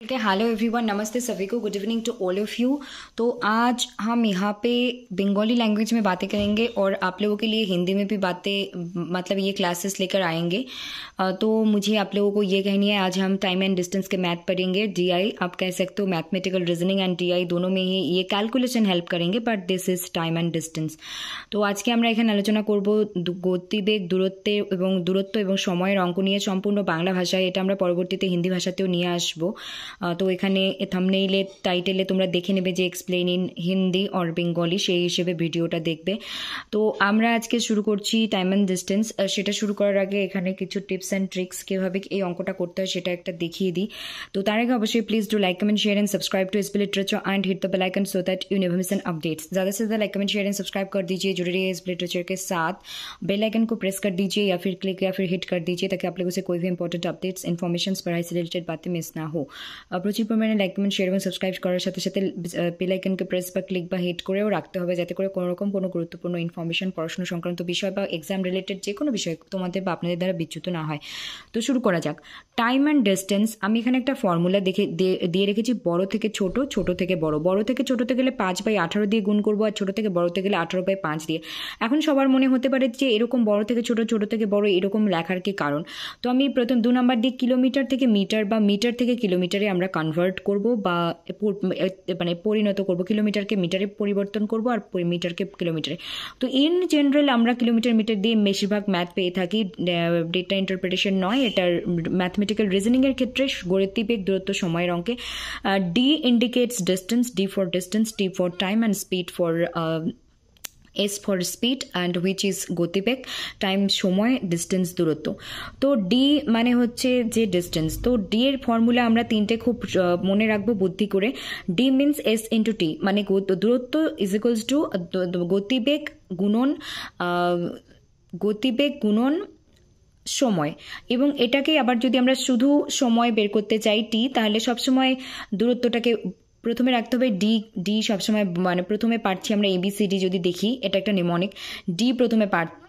Okay hello everyone, नमस्ते सभी को, good evening to all of you. तो आज हम यहाँ पे बंगाली लैंग्वेज में बातें करेंगे और आप लोगों के लिए हिंदी में भी बातें मतलब ये क्लासेस लेकर आएंगे। तो मुझे आप लोगों को ये कहनी है, आज हम टाइम एंड डिस्टेंस के मैथ पढ़ेंगे। डीआई आप कह सकते हो, मैथमेटिकल रीजनिंग एंड डीआई दोनों में ही ये कैलकुलेशन हेल्प करेंगे, but this is time and distance. तो आज के আমরা এখানে আলোচনা করব গতিবেগ, দূরত্ব এবং সময়ের অঙ্ক নিয়ে সম্পূর্ণ বাংলা ভাষায়। এটা আমরা পরবর্তীতে হিন্দি ভাষাতেও নিয়ে আসবো। তো এখানে থাম্বনেইলে টাইটেলে তোমরা দেখে নেবে যে explain in Hindi or Bengali, সেই হিসেবে ভিডিওটা দেখবে। তো আমরা আজকে শুরু করছি টাইম অ্যান্ড ডিস্টেন্স। সেটা শুরু করার আগে এখানে কিছু টিপস অ্যান্ড ট্রিক্স কীভাবে এই অঙ্কটা করতে হয় সেটা একটা দেখিয়ে দিই। তো তার আগে অবশ্যই please do like comment share and subscribe to SB literature and hit the bell icon so that you never miss an updates. ज़्यादा से ज़्यादा like comment share and subscribe कर दीजिए, जुड़े रहिए एसबी लिटरेचर के साथ। बेल आइकन को प्रेस कर दीजिए या फिर क्लिक या फिर हिट कर दीजिए ताकि आप लोगों से कोई भी इंपॉर्टेंट अपडेट्स इन्फॉर्मेशन पढ़ाई से रिलेटेड बातें मिस ना हो। প্রচুর পরিমাণে লাইক কমেন্ট শেয়ার এবং সাবস্ক্রাইব করার সাথে সাথে বেল আইকনকে প্রেস বা ক্লিক বা হিট করেও রাখতে হবে, যাতে করে কোনো রকম কোনো গুরুত্বপূর্ণ ইনফরমেশন, পড়াশোনা সংক্রান্ত বিষয় বা এক্সাম রিলেটেড যে কোনো বিষয় তোমাদের বা আপনাদের দ্বারা বিচ্যুত না হয়। তো শুরু করা যাক। টাইম অ্যান্ড ডিস্টেন্স, আমি এখানে একটা ফর্মুলা দিয়ে রেখেছি, বড় থেকে ছোট, ছোট থেকে বড়। বড় থেকে ছোটতে গেলে 5/18 দিয়ে গুণ করবো, আর ছোট থেকে বড়তে গেলে 18/5 দিয়ে। এখন সবার মনে হতে পারে যে এরকম বড় থেকে ছোট, ছোট থেকে বড় এরকম লেখার কি কারণ। তো আমি প্রথম 2 নাম্বার দিয়ে কিলোমিটার থেকে মিটার বা মিটার থেকে কিলোমিটারে আমরা কনভার্ট করব বা মানে পরিণত করব, কিলোমিটারকে মিটারে পরিবর্তন করব আর মিটারকে কিলোমিটারে। তো ইন জেনারেল আমরা কিলোমিটার মিটার দিয়ে বেশিরভাগ ম্যাথ পেয়ে থাকি, ডেটা ইন্টারপ্রিটেশন নয়। এটার ম্যাথমেটিক্যাল রিজনিংয়ের ক্ষেত্রে গতিবেগ, দূরত্ব, সময়ের অঙ্কে D indicates distance, D for distance, T for time and speed for S for speed and which is গতিবেগ, টাইম সময়, ডিস্টেন্স দূরত্ব। তো ডি মানে হচ্ছে যে ডিস্টেন্স। তো ডি এর ফর্মুলা আমরা তিনটে খুব মনে রাখবো বুদ্ধি করে। D means S into T, মানে দূরত্ব ইজ ইকুয়ালস টু গতিবেগ গুণন সময়। এবং এটাকে আবার যদি আমরা শুধু সময় বের করতে চাই টি, তাহলে সবসময় দূরত্বটাকে প্রথমে রাখতে হবে ডি সবসময়, মানে প্রথমে পাচ্ছি আমরা ABCD যদি দেখি, এটা একটা নিমোনিক, ডি প্রথমে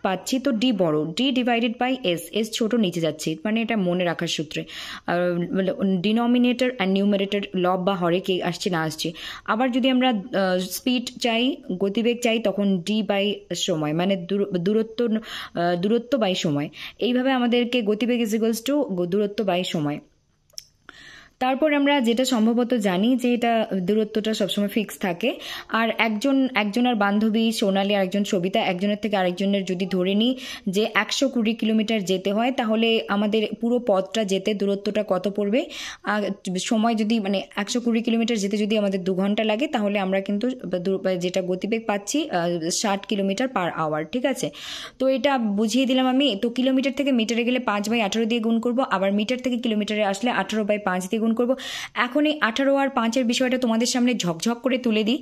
পাচ্ছি, তো ডি বড়, ডি ডিভাইডেড বাই এস ছোট নিচে যাচ্ছে, মানে এটা মনে রাখার সূত্রে। ডিনোমিনেটর অ্যান্ড নিউমারেটর লব বা হরে কে আসছে না আসছে। আবার যদি আমরা স্পিড চাই, গতিবেগ চাই, তখন ডি বাই সময়, মানে দূরত্ব বাই সময়। এইভাবে আমাদেরকে গতিবেগ ইজ ইকুয়ালস টু দূরত্ব বাই সময়। তারপর আমরা যেটা সম্ভবত জানি যে এটা দূরত্বটা সবসময় ফিক্স থাকে। আর একজনের বান্ধবী সোনালী আর একজন সবিতা, একজনের থেকে আরেকজনের যদি ধরে নিই যে 120 কিলোমিটার যেতে হয়, তাহলে আমাদের পুরো পথটা যেতে দূরত্বটা কত পড়বে। সময় যদি মানে 120 কিলোমিটার যেতে যদি আমাদের 2 ঘন্টা লাগে, তাহলে আমরা কিন্তু যেটা গতিবেগ পাচ্ছি 60 কিলোমিটার পার আওয়ার, ঠিক আছে। তো এটা বুঝিয়ে দিলাম আমি। তো কিলোমিটার থেকে মিটারে গেলে 5/18 দিয়ে গুণ করবো, আবার মিটার থেকে কিলোমিটারে আসলে 18/5 দিয়ে গুণ করবো। এখন এই 18 আর 5-এর বিষয়টা তোমাদের সামনে ঝকঝক করে তুলে দিই।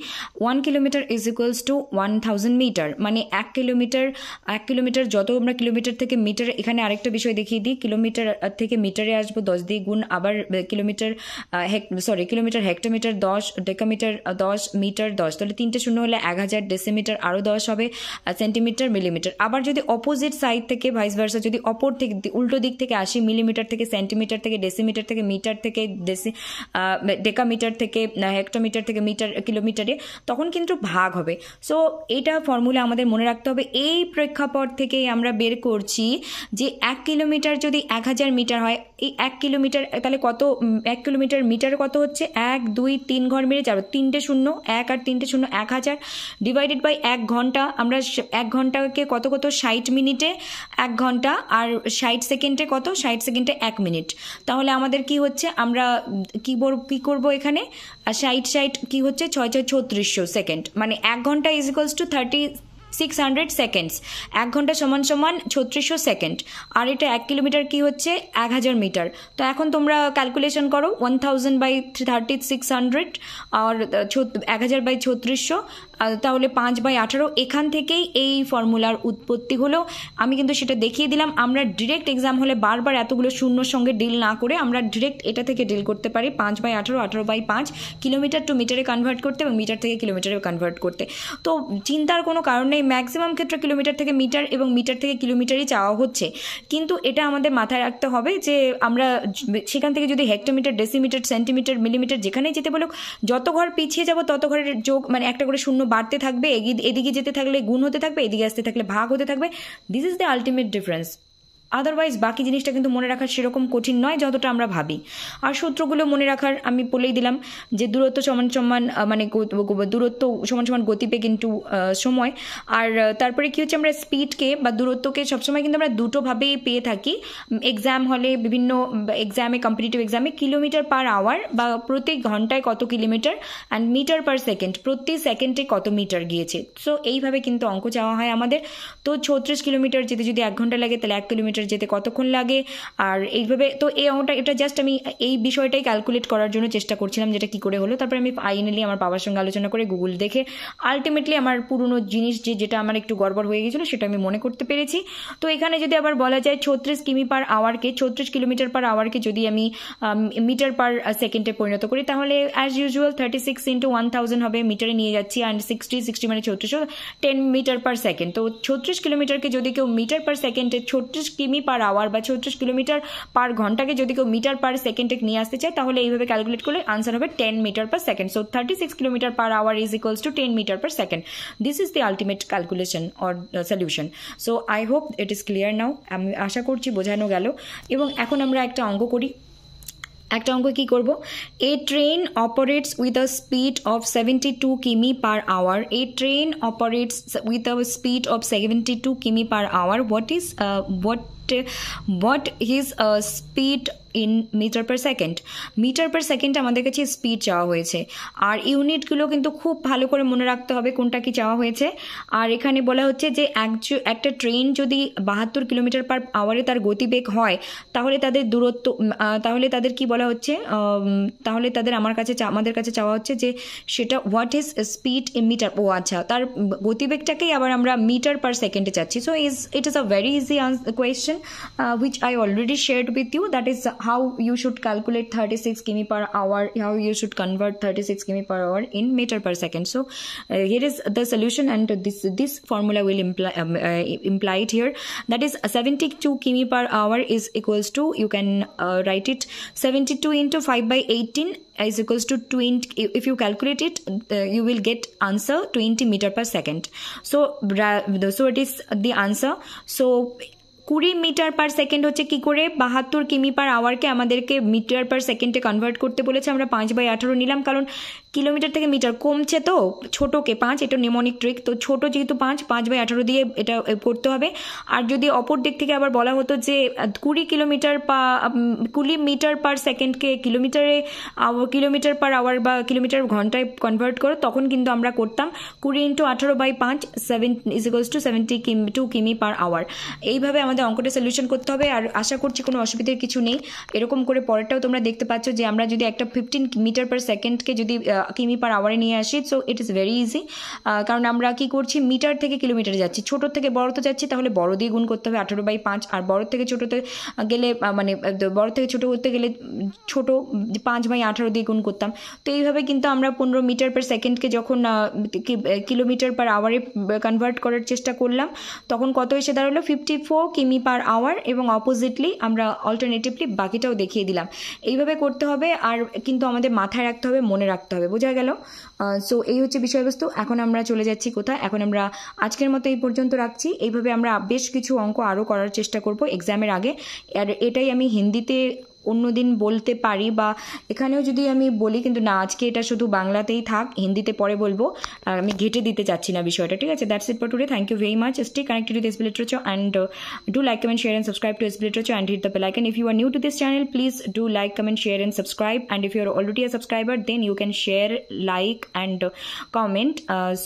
1 kilometre is equals to 1000 metre, মানে 1 কিলোমিটার যত আমরা কিলোমিটার থেকে মিটার, এখানে আরেকটা বিষয় দেখিয়ে দিই, কিলোমিটার থেকে মিটারে আসবো 10 দিয়ে গুণ, আবার কিলোমিটার হেক্টোমিটার 10, ডেকামিটার 10, মিটার 10, তাহলে 3টে শূন্য হলে 1000, ডেসিমিটার আরও 10 হবে, সেন্টিমিটার, মিলিমিটার। আবার যদি অপোজিট সাইড থেকে ভাইস ভার্সা, যদি অপর থেকে উল্টো দিক থেকে আসি, মিলিমিটার থেকে সেন্টিমিটার থেকে ডেসিমিটার থেকে মিটার থেকে ডেকামিটার থেকে হেক্টোমিটার থেকে মিটার কিলোমিটারে, তখন কিন্তু ভাগ হবে। সো এইটা ফর্মুলা আমাদের মনে রাখতে হবে। এই প্রেক্ষাপট থেকে আমরা বের করছি যে 1 কিলোমিটার যদি 1000 মিটার হয়, এই 1 কিলোমিটার তাহলে কত, 1 কিলোমিটার মিটার কত হচ্ছে, 1 2 3 ঘর মেরে যাবে, 3টে শূন্য 1 আর 3টে শূন্য 1000 ডিভাইডেড বাই 1 ঘন্টা। আমরা 1 ঘন্টাকে কত 60 মিনিটে 1 ঘন্টা, আর 60 সেকেন্ডে কত, 60 সেকেন্ডে 1 মিনিট। তাহলে আমাদের কি হচ্ছে, আমরা কি করব এখানে, 60 কি হচ্ছে 6/6 সেকেন্ড, মানে 1 ঘন্টা ইজ ইকুয়ালস টু 3600 সেকেন্ডস। 1 ঘন্টা সমান 3600 সেকেন্ড। আর এটা 1 কিলোমিটার কি হচ্ছে 1000 মিটার। তো এখন তোমরা ক্যালকুলেশন করো, 1000/3600 আর 1000/3600 তাহলে 5/18 এখান থেকেই এই ফর্মুলার উৎপত্তি হলো। আমি কিন্তু সেটা দেখিয়ে দিলাম। আমরা ডিরেক্ট এক্সাম হলে বারবার এতগুলো শূন্যর সঙ্গে ডিল না করে আমরা ডিরেক্ট এটা থেকে ডিল করতে পারি, 5/18, 18/5, কিলোমিটার টু মিটারে কনভার্ট করতে এবং মিটার থেকে কিলোমিটারে কনভার্ট করতে। তো চিন্তার কোনো কারণ নেই, ম্যাক্সিমাম ক্ষেত্রে কিলোমিটার থেকে মিটার এবং মিটার থেকে কিলোমিটারই চাওয়া হচ্ছে। কিন্তু এটা আমাদের মাথায় রাখতে হবে যে আমরা সেখান থেকে যদি হেক্টোমিটার, ডেসিমিটার, সেন্টিমিটার, মিলিমিটার যেখানেই যেতে বলুক, যত ঘর পিছিয়ে যাব তত ঘরের যোগ মানে একটা করে শূন্য বাড়তে থাকবে, এদিকে যেতে থাকলে গুণ হতে থাকবে, এদিকে আসতে থাকলে ভাগ হতে থাকবে। This is the ultimate difference. Otherwise বাকি জিনিসটা কিন্তু মনে রাখার সেরকম কঠিন নয় যতটা আমরা ভাবি। আর সূত্রগুলো মনে রাখার আমি বলেই দিলাম যে দূরত্ব সমান সমান মানে দূরত্ব সমান সমান গতিবেগ কিন্তু সময়। আর তারপরে কি হচ্ছে, আমরা স্পিডকে বা দূরত্বকে সবসময় কিন্তু আমরা দুটোভাবেই পেয়ে থাকি এক্সাম হলে, বিভিন্ন এক্সামে, কম্পিটিটিভ এক্সামে কিলোমিটার পার আওয়ার বা প্রতি ঘন্টায় কত kilometre, and metre per second প্রতি সেকেন্ডে কত মিটার গিয়েছে। সো এইভাবে কিন্তু অঙ্ক চাওয়া হয় আমাদের। তো 36 কিলোমিটার যেতে যদি 1 ঘন্টা লাগে তাহলে 1 কিলোমিটার যেতে কতক্ষণ লাগে, আর এইভাবে। তো এই অঙ্কটা এটা জাস্ট আমি এই বিষয়টাই ক্যালকুলেট করার জন্য চেষ্টা করছিলাম যেটা কি করে হলো। তারপরে আমি ফাইনালি আমার বাবার সঙ্গে আলোচনা করে গুগল দেখে আলটিমেটলি আমার পুরনো জিনিস যেটা আমার একটু গড়বড় হয়ে গেছিলো সেটা আমি মনে করতে পেরেছি। তো এখানে যদি আবার বলা যায় 36 কিমি পার আওয়ারকে, 36 কিলোমিটার পার আওয়ারকে যদি আমি মিটার পার সেকেন্ডে পরিণত করি তাহলে অ্যাজ ইউজুয়াল 36 × 1000 হবে, মিটারে নিয়ে যাচ্ছি, অ্যান্ড 60 মানে 36, 10 মিটার পার সেকেন্ড। তো 36 কিলোমিটারকে যদি কেউ মিটার পার সেকেন্ডে 36 কিমি পার আওয়ার বা 36 কিলোমিটার পার ঘন্টাকে যদি কেউ মিটার পার সেকেন্ডে নিয়ে আসতে চায় তাহলে এইভাবে ক্যালকুলেট করলে আনসার হবে 10 metre per second. So 36 kilometre per hour is equals to 10 metre per second. This is the ultimate calculation or solution. So I hope it is clear now. আমি আশা করছি বোঝানো গেল। এবং এখন আমরা একটা অঙ্ক করি। একটা অঙ্ক কি করব, a train operates with a speed of 72 কিমি per hour. A train operates with a speed of 72 কিমি per hour. what his speed in metre per second. Metre per second আমাদের কাছে স্পিড চাওয়া হয়েছে, আর ইউনিটগুলো কিন্তু খুব ভালো করে মনে রাখতে হবে কোনটা কি চাওয়া হয়েছে। আর এখানে বলা হচ্ছে যে একটা ট্রেন যদি 72 কিলোমিটার পার আওয়ারে তার গতিবেগ হয় তাহলে তাদের দূরত্ব, তাহলে তাদের কি বলা হচ্ছে, তাহলে তাদের আমাদের কাছে চাওয়া হচ্ছে যে সেটা what is speed in metre. ও আচ্ছা, তার গতিবেগটাকেই আবার আমরা মিটার পার সেকেন্ডে চাচ্ছি। So it is a very easy question which I already shared with you. That is how you should calculate 36 km per hour, how you should convert 36 km per hour in meter per second. So here is the solution, and this formula will imply it here. That is 72 km per hour is equals to, you can write it 72 into 5/18 is equals to 20. If you calculate it, you will get answer 20 meter per second. So it is the answer. So 20 metre per second হচ্ছে কি করে, 72 কিমি পার আওয়ারকে আমাদেরকে metre per সেকেন্ডে convert করতে বলেছে। আমরা 5/18 নিলাম, কারণ কিলোমিটার থেকে মিটার কমছে, তো ছোটোকে 5, এটা নিমোনিক ট্রিক। তো ছোট যেহেতু 5/18 দিয়ে এটা করতে হবে। আর যদি অপর দিক থেকে আবার বলা হতো যে 20 মিটার পার সেকেন্ডকে কিলোমিটার পার আওয়ার বা কিলোমিটার ঘন্টায় কনভার্ট করো, তখন কিন্তু আমরা করতাম 20 × 18/5 7 is equals to 72 কিমি পার আওয়ার। এইভাবে আমাদের অঙ্কটা সলিউশন করতে হবে। আর আশা করছি কোনো অসুবিধার কিছু নেই। এরকম করে পরেরটাও তোমরা দেখতে পাচ্ছ যে আমরা যদি একটা 15 মিটার পার সেকেন্ডকে যদি কিমি পার আওয়ারে নিয়ে আসি, so it is very easy. কারণ আমরা কি করছি, মিটার থেকে কিলোমিটারে যাচ্ছি, ছোটোর থেকে বড়তে যাচ্ছি, তাহলে বড় দিয়ে গুণ করতে হবে 18/5। আর বড় থেকে ছোটোতে গেলে মানে বড় থেকে ছোটো করতে গেলে ছোটো 5/18 দিয়ে গুণ করতাম। তো এইভাবে কিন্তু আমরা 15 মিটার পার সেকেন্ডকে যখন কিলোমিটার পার আওয়ারে কনভার্ট করার চেষ্টা করলাম, তখন কত এসে দাঁড়ালো 54 কিমি পার আওয়ার, এবং অপোজিটলি আমরা অল্টারনেটিভলি বাকিটাও দেখিয়ে দিলাম। এইভাবে করতে হবে, আর কিন্তু আমাদের মাথায় রাখতে হবে, মনে রাখতে হবে। বোঝা গেল? সো এই হচ্ছে বিষয়বস্তু। এখন আমরা চলে যাচ্ছি কোথায়, এখন আমরা আজকের মতো এই পর্যন্ত রাখছি। এইভাবে আমরা বেশ কিছু অঙ্ক আরও করার চেষ্টা করব এক্সামের আগে। আর এটাই আমি হিন্দিতে অন্যদিন বলতে পারি, বা এখানেও যদি আমি বলি, কিন্তু না, আজকে এটা শুধু বাংলাতেই থাক, হিন্দিতে পরে বলবো। আমি ঘেটে দিতে চাচ্ছি না বিষয়টা, ঠিক আছে? That's it for today. Thank you very much. Stay connected with SB literature, and do like, comment, share and subscribe to SB Literature, and hit the bell icon. If you are new to this channel, please do like, comment, share and subscribe. And if you are already a subscriber, then you can share, like and comment,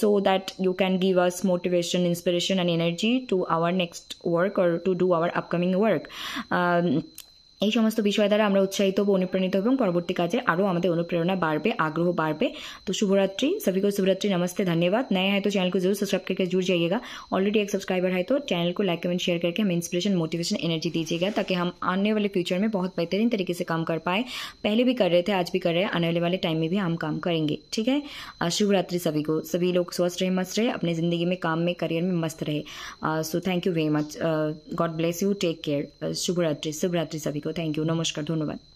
so that you can give us motivation, inspiration and energy to our next work, or to do our upcoming work. এই সমস্ত বিষয় দ্বারা আমরা উৎসাহিত হব, অনুপ্রাণিত এবং পরবর্তী কাজে আরও আমাদের অনুপ্রেরণা बाढ़े, आग्रह बाढ़े। तो शुभरात्रि सभी को, शुभरात्रि, नमस्ते, धन्यवाद। नए हैं तो चैनल को जरूर सब्सक्राइब करके जुड़ जाइएगा। ऑलरेडी एक सब्सक्राइबर है तो चैनल को लाइक कमेंट शेयर करके हमें इंस्पिरेशन, मोटिवेशन, एनर्जी दीजिएगा ताकि हम आने वाले फ्यूचर में बहुत बेहतरीन तरीके से काम कर पाए। पहले भी कर रहे थे, आज भी कर रहे हैं, आने वाले टाइम में भी हम काम करेंगे। ठीक है, शुभरात्रि सभी को। सभी लोग स्वस्थ रहे, मस्त रहे, अपने जिंदगी में, काम में, करियर में मस्त रहे। So thank you very much, god bless you, take care. शुभरात्रि, शुभरात्रि सभी को, थैंक यू, नमस्कार, धन्यवाद।